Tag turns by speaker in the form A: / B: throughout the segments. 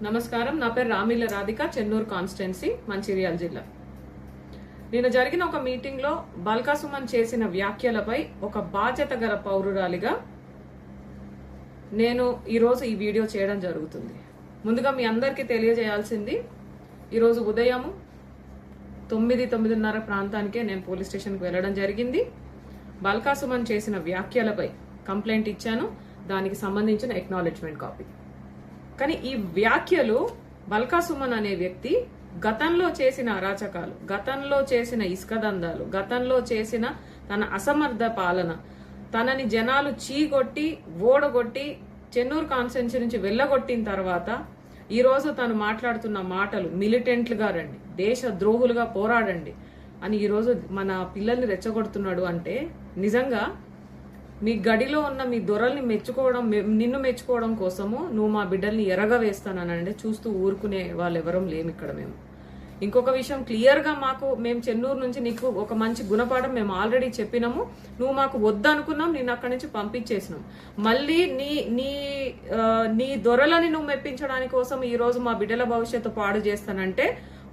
A: నమస్కారం. నా పేరు రామిల రాధిక, చెన్నూరు కాన్స్టిట్యున్సీ, మంచిర్యాల జిల్లా. నిన్న జరిగిన ఒక మీటింగ్ లో బల్కా సుమన్ చేసిన వ్యాఖ్యలపై ఒక బాధ్యత గల పౌరురాలిగా నేను ఈరోజు ఈ వీడియో చేయడం జరుగుతుంది. ముందుగా మీ అందరికీ తెలియజేయాల్సింది, ఈరోజు ఉదయం 9:30 ప్రాంతానికే నేను పోలీస్ స్టేషన్కి వెళ్ళడం జరిగింది. బల్కా సుమన్ చేసిన వ్యాఖ్యలపై కంప్లైంట్ ఇచ్చాను. దానికి సంబంధించిన ఎక్నాలెడ్జ్మెంట్ కాపీ. కానీ ఈ వ్యాఖ్యలు బల్కా సుమన్ అనే వ్యక్తి గతంలో చేసిన అరాచకాలు, గతంలో చేసిన ఇసుక దందాలు, గతంలో చేసిన తన అసమర్థ పాలన, తనని జనాలు చీగొట్టి ఓడగొట్టి చెన్నూరు కాన్స్టిట్యున్సీ నుంచి వెళ్ళగొట్టిన తర్వాత ఈరోజు తను మాట్లాడుతున్న మాటలు మిలిటెంట్లుగా రండి, దేశ ద్రోహులుగా పోరాడండి అని ఈరోజు మన పిల్లల్ని రెచ్చగొడుతున్నాడు అంటే నిజంగా మీ గడిలో ఉన్న మీ దొరల్ని మెచ్చుకోవడం, నిన్ను మెచ్చుకోవడం కోసము నువ్వు మా బిడ్డల్ని ఎరగవేస్తానంటే చూస్తూ ఊరుకునే వాళ్ళు ఎవరూ లేము ఇక్కడ. మేము ఇంకొక విషయం క్లియర్గా మేము చెన్నూరు నుంచి నీకు ఒక మంచి గుణపాఠం మేము ఆల్రెడీ చెప్పినాము. నువ్వు మాకు వద్దనుకున్నాం, నేను అక్కడి నుంచి పంపించేసినాం. మళ్ళీ నీ దొరలని నువ్వు మెప్పించడానికి కోసం ఈ రోజు మా బిడ్డల భవిష్యత్తు పాడు చేస్తానంటే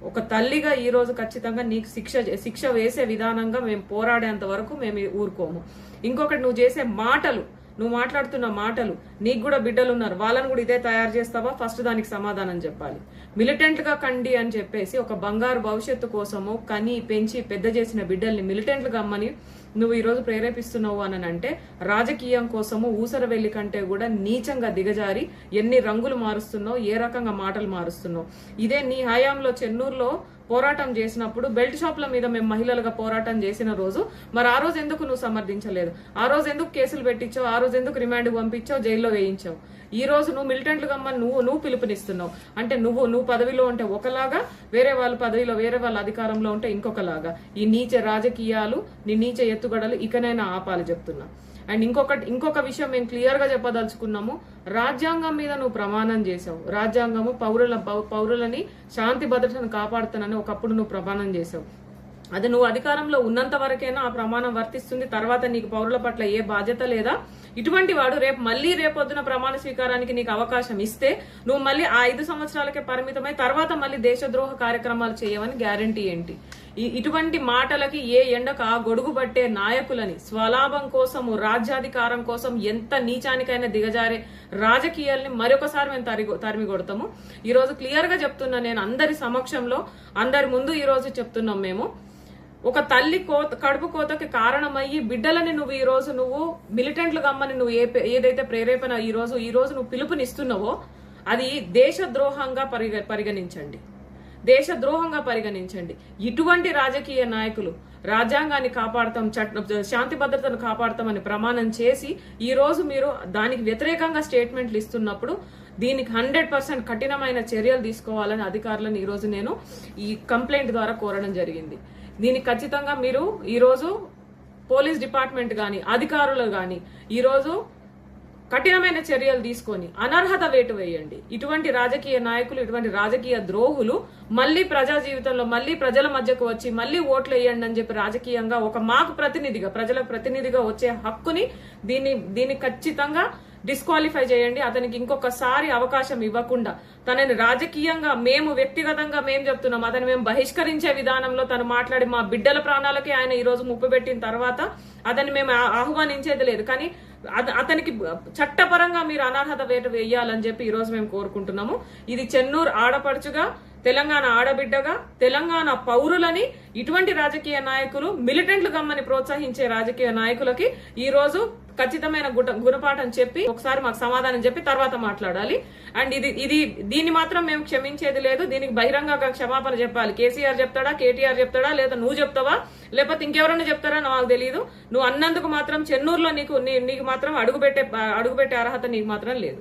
A: ఒక తల్లిగా ఈ రోజు ఖచ్చితంగా నీకు శిక్ష వేసే విధానంగా మేము పోరాడేంత వరకు మేము ఊరుకోము. ఇంకొకటి, నువ్వు చేసే మాటలు, నువ్వు మాట్లాడుతున్న మాటలు, నీకు కూడా బిడ్డలు ఉన్నారు, వాళ్ళని కూడా ఇదే తయారు చేస్తావా? ఫస్ట్ దానికి సమాధానం చెప్పాలి. మిలిటెంట్ గా కండి అని చెప్పేసి ఒక బంగారు భవిష్యత్తు కోసము కని పెంచి పెద్ద చేసిన బిడ్డల్ని మిలిటెంట్లుగా అమ్మని నువ్వు ఈరోజు ప్రేరేపిస్తున్నావు అని అంటే రాజకీయం కోసము ఊసర వెళ్లి కంటే కూడా నీచంగా దిగజారి ఎన్ని రంగులు మారుస్తున్నావు, ఏ రకంగా మాటలు మారుస్తున్నావు. ఇదే నీ హయాంలో చెన్నూరులో పోరాటం చేసినప్పుడు బెల్ట్ షాప్ల మీద మేము మహిళలుగా పోరాటం చేసిన రోజు మరి ఆ రోజు ఎందుకు నువ్వు సమర్థించలేదు? ఆ రోజు ఎందుకు కేసులు పెట్టించావు? ఆ రోజు ఎందుకు రిమాండ్కి పంపించావు, జైల్లో వేయించావు? ఈ రోజు నువ్వు మిలిటెంట్లుగా నువ్వు పిలుపునిస్తున్నావు అంటే నువ్వు పదవిలో ఉంటే ఒకలాగా, వేరే వాళ్ళ పదవిలో వేరే వాళ్ళ అధికారంలో ఉంటే ఇంకొకలాగా. ఈ నీచ రాజకీయాలు, నీ నీచ ఎత్తుగడలు ఇకనైనా ఆపాలి చెప్తున్నా. అండ్ ఇంకొక విషయం మేము క్లియర్ గా చెప్పదలుచుకున్నాము. రాజ్యాంగం మీద నువ్వు ప్రమాణం చేసావు. రాజ్యాంగము పౌరులని శాంతి భద్రతను కాపాడుతానని ఒకప్పుడు నువ్వు ప్రమాణం చేసావు. అది నువ్వు అధికారంలో ఉన్నంత వరకైనా ఆ ప్రమాణం వర్తిస్తుంది. తర్వాత నీకు పౌరుల పట్ల ఏ బాధ్యత లేదా? ఇటువంటి వాడు రేపొద్దున ప్రమాణ స్వీకారానికి నీకు అవకాశం ఇస్తే నువ్వు మళ్ళీ ఆ 5 సంవత్సరాలకే పరిమితమై తర్వాత మళ్ళీ దేశద్రోహ కార్యక్రమాలు చేయవని గ్యారంటీ ఏంటి? ఇటువంటి మాటలకి ఏ ఎండకు ఆ గొడుగు పట్టే నాయకులని స్వలాభం కోసము, రాజ్యాధికారం కోసం ఎంత నీచానికైనా దిగజారే రాజకీయాల్ని మరొకసారి మేము తరిమి కొడతాము. ఈ రోజు క్లియర్ గా చెప్తున్నా, నేను అందరి సమక్షంలో అందరి ముందు ఈ రోజు చెప్తున్నాం. మేము ఒక తల్లి కడుపు కోతకి కారణమయ్యి బిడ్డలని నువ్వు ఈ రోజు మిలిటెంట్లు గమ్మని నువ్వు ఏదైతే ప్రేరేపణ ఈ రోజు నువ్వు పిలుపునిస్తున్నావో అది దేశద్రోహంగా పరిగణించండి. దేశద్రోహంగా పరిగణించండి. ఇటువంటి రాజకీయ నాయకులు రాజ్యాంగాన్ని కాపాడతాం, శాంతి భద్రతను కాపాడతామని ప్రమాణం చేసి ఈ రోజు మీరు దానికి వ్యతిరేకంగా స్టేట్మెంట్లు ఇస్తున్నప్పుడు దీనికి 100% కఠినమైన చర్యలు తీసుకోవాలని అధికారులను ఈ రోజు నేను ఈ కంప్లైంట్ ద్వారా కోరడం జరిగింది. దీనికి ఖచ్చితంగా మీరు ఈరోజు పోలీస్ డిపార్ట్మెంట్ గాని అధికారులు గాని ఈరోజు కఠినమైన చర్యలు తీసుకొని అనర్హత వేటు వేయండి. ఇటువంటి రాజకీయ నాయకులు, ఇటువంటి రాజకీయ ద్రోహులు మళ్ళీ ప్రజా జీవితంలో మళ్ళీ ప్రజల మధ్యకు వచ్చి మళ్ళీ ఓట్లు వేయండి అని చెప్పి రాజకీయంగా ఒక ప్రజల ప్రతినిధిగా వచ్చే హక్కుని దీన్ని ఖచ్చితంగా డిస్క్వాలిఫై చేయండి. అతనికి ఇంకొకసారి అవకాశం ఇవ్వకుండా తనని రాజకీయంగా మేము వ్యక్తిగతంగా మేము చెప్తున్నాం, అతను మేము బహిష్కరించే విధానంలో తను మాట్లాడి మా బిడ్డల ప్రాణాలకి ఆయన ఈ రోజు ముప్పు పెట్టిన తర్వాత అతన్ని మేము ఆహ్వానించేది లేదు. కానీ అతనికి చట్టపరంగా మీరు అనర్హత వేటు వేయాలని చెప్పి ఈ రోజు మేము కోరుకుంటున్నాము. ఇది చెన్నూరు ఆడపడుచుగా, తెలంగాణ ఆడబిడ్డగా, తెలంగాణ పౌరులని ఇటువంటి రాజకీయ నాయకులు, మిలిటెంట్లు గమ్మని ప్రోత్సహించే రాజకీయ నాయకులకి ఈ రోజు ఖచ్చితమైన గుణపాఠం చెప్పి ఒకసారి మాకు సమాధానం చెప్పి తర్వాత మాట్లాడాలి. అండ్ దీన్ని మాత్రం మేము క్షమించేది లేదు. దీనికి బహిరంగంగా క్షమాపణ చెప్పాలి. కేసీఆర్ చెప్తాడా, కేటీఆర్ చెప్తాడా, లేదా నువ్వు చెప్తావా, లేకపోతే ఇంకెవరైనా చెప్తారా నాకు తెలియదు. నువ్వు అన్నందుకు మాత్రం చెన్నూరులో నీకు మాత్రం అడుగుపెట్టే అర్హత నీకు మాత్రం లేదు.